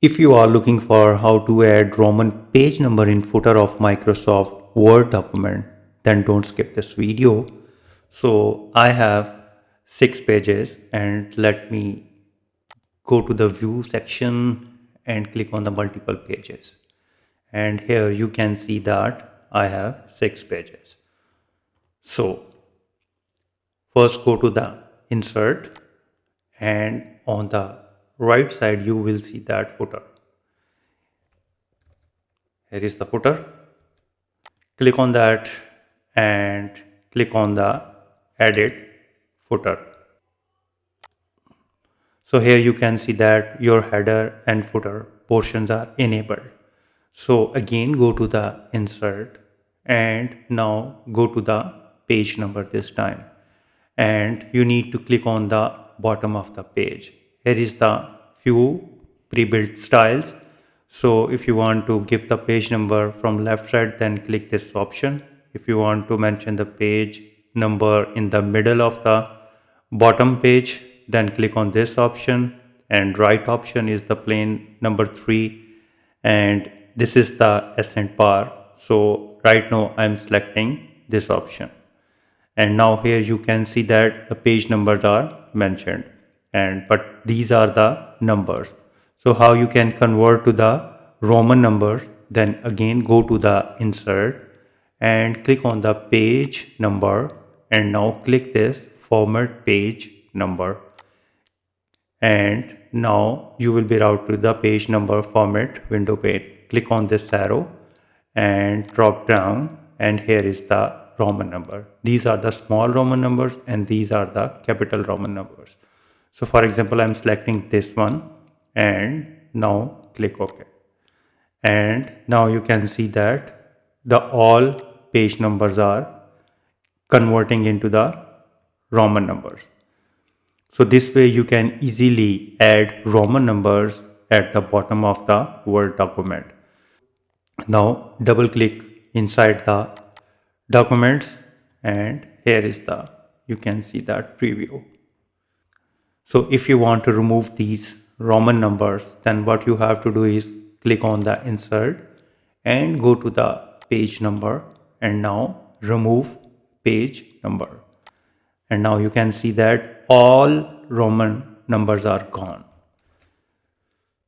If you are looking for how to add Roman page number in footer of Microsoft Word document, then don't skip this video. So I have 6 pages, and let me go to the view section and click on the multiple pages. And here you can see that I have 6 pages. So first go to the insert, and on the right side you will see that footer. Here is the footer. Click on that and click on the edit footer. So here you can see that your header and footer portions are enabled. So again go to the insert, and now go to the page number this time, and you need to click on the bottom of the page. Here is the few pre-built styles. So if you want to give the page number from left side, then click this option. If you want to mention the page number in the middle of the bottom page, then click on this option, and right option is the plain number 3, and this is the ascent bar. So right now I'm selecting this option, and now here you can see that the page numbers are mentioned, and but these are the numbers. So how you can convert to the Roman numbers? Then again go to the insert and click on the page number, and now click this format page number, and now you will be routed to the page number format window pane. Click on this arrow and drop down, and here is the Roman number. These are the small Roman numbers, and these are the capital Roman numbers. So for example, I'm selecting this one, and now click OK. And now you can see that the all page numbers are converting into the Roman numbers. So this way you can easily add Roman numbers at the bottom of the Word document. Now double click inside the documents, and here is the, you can see that preview. So if you want to remove these Roman numbers, then what you have to do is click on the insert and go to the page number, and now remove page number. And now you can see that all Roman numbers are gone.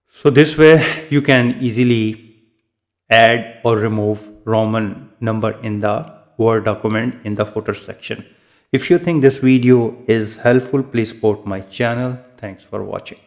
So this way you can easily add or remove Roman number in the Word document in the footer section. If you think this video is helpful, please support my channel. Thanks for watching.